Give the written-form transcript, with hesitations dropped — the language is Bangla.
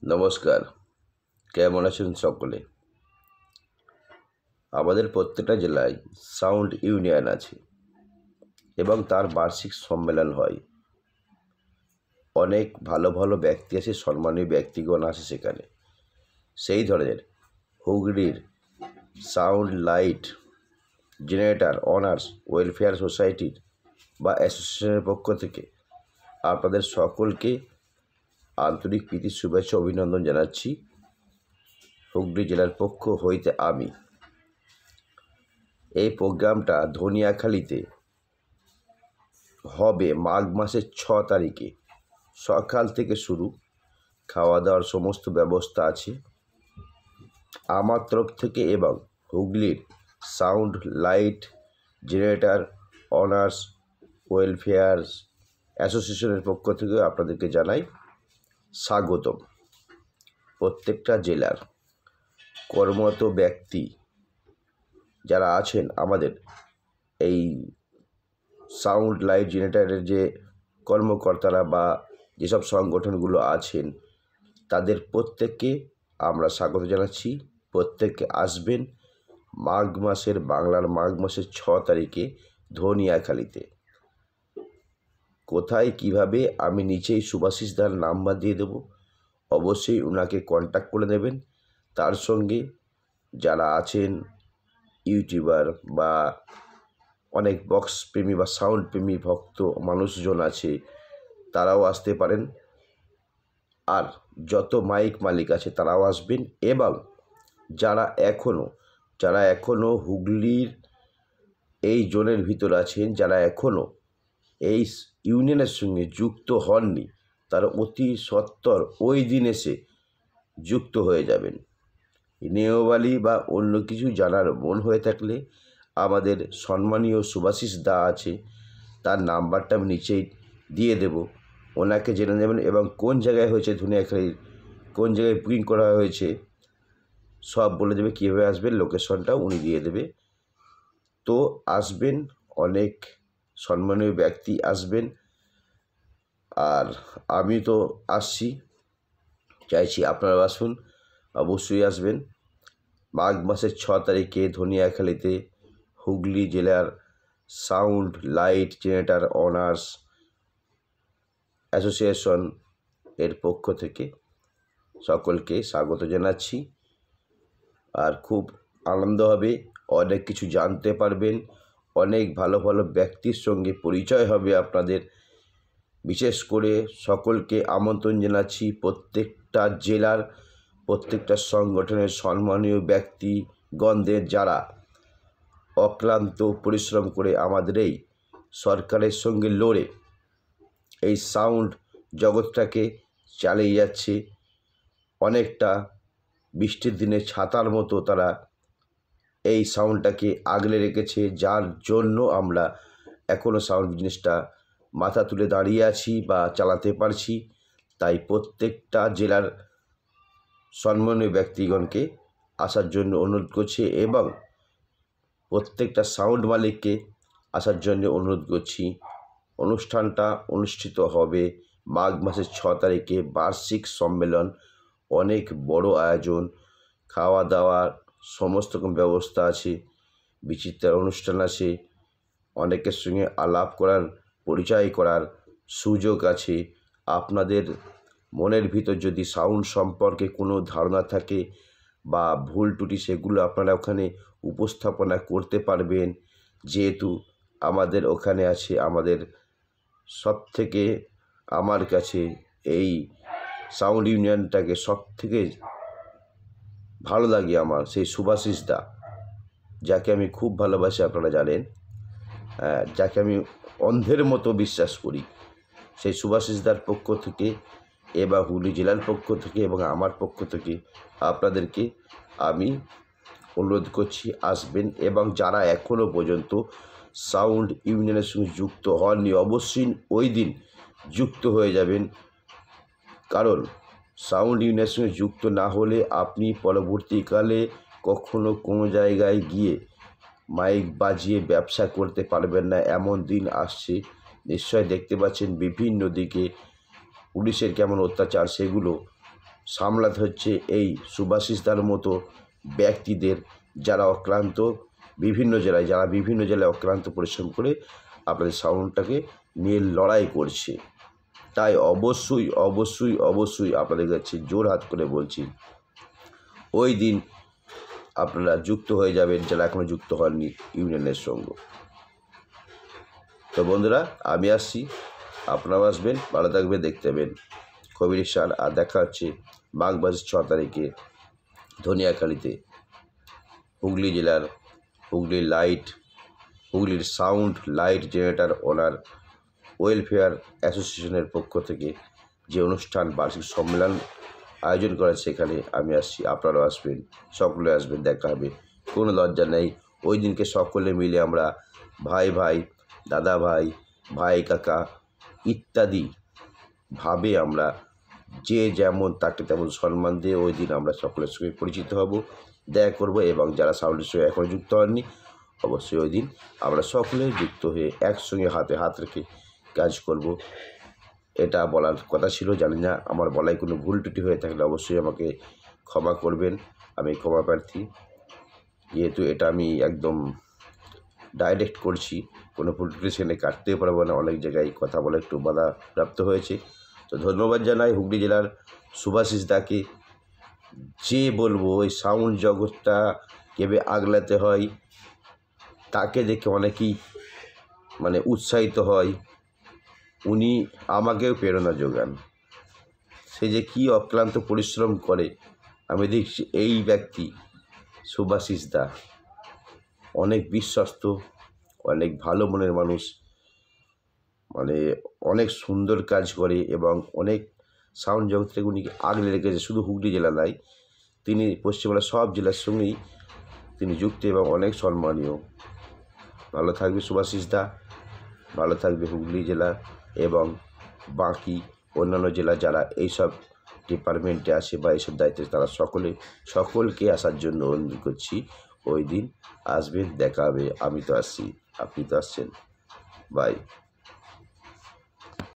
নমস্কার। কেমন আছেন সকলে? আমাদের প্রত্যেকটা জেলায় সাউন্ড ইউনিয়ন আছে এবং তার বার্ষিক সম্মেলন হয়। অনেক ভালো ভালো ব্যক্তি আছে, সম্মানীয় ব্যক্তিগণ আসে সেখানে। সেই ধরনের হুগলির sound light generator honours welfare সোসাইটির বা অ্যাসোসিয়েশনের পক্ষ থেকে আপনাদের সকলকে আন্তরিক প্রীতি শুভেচ্ছা অভিনন্দন জানাচ্ছি। হুগলি জেলার পক্ষ হইতে আমি। এই প্রোগ্রামটা ধনিয়াখালীতে হবে মাঘ মাসের 6 তারিখে। সকাল থেকে শুরু, খাওয়া দাওয়ার সমস্ত ব্যবস্থা আছে আমার তরফ থেকে এবং হুগলির sound light generator honours welfare অ্যাসোসিয়েশনের পক্ষ থেকে আপনাদেরকে জানাই স্বাগতম। প্রত্যেকটা জেলার কর্মরত ব্যক্তি যারা আছেন আমাদের এই সাউন্ড লাইট জেনারেটরের যে কর্মকর্তারা বা যেসব সংগঠনগুলো আছেন তাদের প্রত্যেককে আমরা স্বাগত জানাচ্ছি। প্রত্যেককে আসবেন বাংলার মাঘ মাসের 6 তারিখে ধনিয়াখালীতে। কোথায় কিভাবে আমি নিচেই সুভাষিস দার নাম্বার দিয়ে দেবো, অবশ্যই ওনাকে কন্ট্যাক্ট করে নেবেন। তার সঙ্গে যারা আছেন ইউটিউবার বা অনেক বক্স প্রেমী বা সাউন্ড প্রেমী ভক্ত মানুষজন আছে, তারাও আসতে পারেন। আর যত মাইক মালিক আছে তারাও আসবেন এবং যারা এখনও হুগলির এই জোনের ভিতর আছেন, যারা এখনও এই ইউনিয়নের সঙ্গে যুক্ত হননি, তারা অতি সত্বর ওই দিন এসে যুক্ত হয়ে যাবেন। নিয়মাবলী বা অন্য কিছু জানার মন হয়ে থাকলে আমাদের সম্মানীয় সুভাষিস দা আছে, তার নাম্বারটা আমি নিচেই দিয়ে দেব, ওনাকে জেনে নেবেন এবং কোন জায়গায় হয়েছে ধনিয়াখালীর, কোন জায়গায় বুকিং করা হয়েছে সব বলে দেবে। কীভাবে আসবেন লোকেশনটাও উনি দিয়ে দেবে। তো আসবেন, অনেক সম্মানীয় ব্যক্তি আসবেন আর আমি তো আসছি, চাইছি আপনারা আসুন, অবশ্যই আসবেন। মাঘ মাসের 6 তারিখে ধনিয়াখালীতে হুগলি জেলার sound light generator honours association এর পক্ষ থেকে সকলকে স্বাগত জানাচ্ছি। আর খুব আনন্দ হবে, অনেক কিছু জানতে পারবেন, অনেক ভালো ভালো ব্যক্তির সঙ্গে পরিচয় হবে আপনাদের। বিশেষ করে সকলকে আমন্ত্রণ জানাচ্ছি, প্রত্যেকটা জেলার প্রত্যেকটা সংগঠনের সম্মানীয় ব্যক্তিগণদের যারা অক্লান্ত পরিশ্রম করে আমাদের এই সরকারের সঙ্গে লড়ে এই সাউন্ড জগৎটাকে চালিয়ে যাচ্ছে। অনেকটা বৃষ্টির দিনে ছাতার মতো তারা এই সাউন্ডটাকে আগলে রেখেছে, যার জন্য আমরা এখনও সাউন্ড বিজনেসটা মাথা তুলে দাঁড়িয়ে আছি বা চালাতে পারছি। তাই প্রত্যেকটা জেলার সম্মানীয় ব্যক্তিগণকে আসার জন্য অনুরোধ করছি এবং প্রত্যেকটা সাউন্ড মালিককে আসার জন্য অনুরোধ করছি। অনুষ্ঠানটা অনুষ্ঠিত হবে মাঘ মাসের 6 তারিখে, বার্ষিক সম্মেলন, অনেক বড় আয়োজন, খাওয়া দাওয়ার সমস্ত রকম ব্যবস্থা আছে, বিচিত্র অনুষ্ঠান আছে, অনেকের সঙ্গে আলাপ করার পরিচয় করার সুযোগ আছে। আপনাদের মনের ভিতর যদি সাউন্ড সম্পর্কে কোনো ধারণা থাকে বা ভুল ত্রুটি, সেগুলো আপনারা ওখানে উপস্থাপনা করতে পারবেন। যেহেতু আমাদের ওখানে আছে, আমাদের সবথেকে আমার কাছে এই সাউন্ড ইউনিয়নটাকে সবথেকে ভালো লাগে আমার সেই সুভাষিস দা, যাকে আমি খুব ভালোবাসি, আপনারা জানেন, যাকে আমি অন্ধের মতো বিশ্বাস করি। সেই সুভাষিস দার পক্ষ থেকে এবং হুগলি জেলার পক্ষ থেকে এবং আমার পক্ষ থেকে আপনাদেরকে আমি অনুরোধ করছি আসবেন। এবং যারা এখনও পর্যন্ত সাউন্ড ইউনিয়নের সঙ্গে যুক্ত হননি, অবশ্যই ওই দিন যুক্ত হয়ে যাবেন। কারণ সাউন্ড ইউনিয়নের সঙ্গে যুক্ত না হলে আপনি পরবর্তীকালে কখনো কোনো জায়গায় গিয়ে মাইক বাজিয়ে ব্যবসা করতে পারবেন না, এমন দিন আসছে। নিশ্চয় দেখতে পাচ্ছেন বিভিন্ন দিকে পুলিশের কেমন অত্যাচার, সেগুলো সামলাতে হচ্ছে এই শুভাশিসদার মতো ব্যক্তিদের, যারা অক্লান্ত যারা বিভিন্ন জেলায় অক্লান্ত পরিশ্রম করে আপনাদের সাউন্ডটাকে নিয়ে লড়াই করছে। তাই অবশ্যই অবশ্যই অবশ্যই আপনাদের কাছে জোর হাত করে বলছি, ওই দিন আপনারা যুক্ত হয়ে যাবেন যারা এখনও যুক্ত হননি ইউনিয়নের সঙ্গে। তো বন্ধুরা, আমি আসছি, আপনারাও আসবেন, ভালো থাকবেন, দেখতে পাবেন কবির সাল। আর দেখা হচ্ছে মাঘ মাসের 6 তারিখে ধনিয়াখালীতে, হুগলি জেলার হুগলির সাউন্ড লাইট জেনারেটর ওনার ওয়েলফেয়ার অ্যাসোসিয়েশনের পক্ষ থেকে যে অনুষ্ঠান বার্ষিক সম্মেলন আয়োজন করা, সেখানে আমি আসছি, আপনারাও আসবেন, সকলে আসবেন, দেখা হবে, কোনো লজ্জা নেই। ওই দিনকে সকলে মিলে আমরা ভাই ভাই, দাদা ভাই, ভাই কাকা ইত্যাদি ভাবে আমরা যে যেমন তাকে তেমন সম্মান দিয়ে ওই দিন আমরা সকলের সঙ্গে পরিচিত হব, দেখা করব। এবং যারা সাউন্ডের সঙ্গে এখনও যুক্ত হননি, অবশ্যই ওই দিন আমরা সকলে যুক্ত হয়ে একসঙ্গে হাতে হাত রেখে কাজ করব। এটা বলার কথা ছিল, জানি না আমার বলায় কোনো ভুল ত্রুটি হয়ে থাকলে অবশ্যই আমাকে ক্ষমা করবেন, আমি ক্ষমা প্রার্থী। যেহেতু এটা আমি একদম ডাইরেক্ট করছি, কোনো ভুল ত্রুটি সেখানে কাটতেও পারবো না, অনেক জায়গায় কথা বলে একটু বাধাপ্রাপ্ত হয়েছে। তো ধন্যবাদ জানাই হুগলি জেলার শুভাশিস দাকে। যে বলবো ওই সাউন্ড জগৎটা কীভাবে আগলাতে হয় তাকে দেখে অনেকেই উৎসাহিত হয়, উনি আমাকেও প্রেরণা যোগান। সে যে কী অক্লান্ত পরিশ্রম করে আমি দেখছি। এই ব্যক্তি শুভাশিস দা অনেক বিশ্বস্ত, অনেক ভালো মনের মানুষ, অনেক সুন্দর কাজ করে এবং অনেক সাউন্ড জগৎ থেকে উনি আগলে রেখেছে। শুধু হুগলি জেলা নয়, তিনি পশ্চিমবাংলার সব জেলার সঙ্গেই তিনি যুক্ত এবং অনেক সম্মানীয়। ভালো থাকবে শুভাশিস দা, ভালো থাকবে হুগলি জেলা এবং বাকি অন্যান্য জেলা যারা এইসব ডিপার্টমেন্টে আসে বা এইসব দায়িত্বে, তারা সকলকে আসার জন্য অনুরোধ করছি। ওই দিন আসবেন, দেখা হবে, আমি তো আসছি, আপনি তো আসছেন, বাই।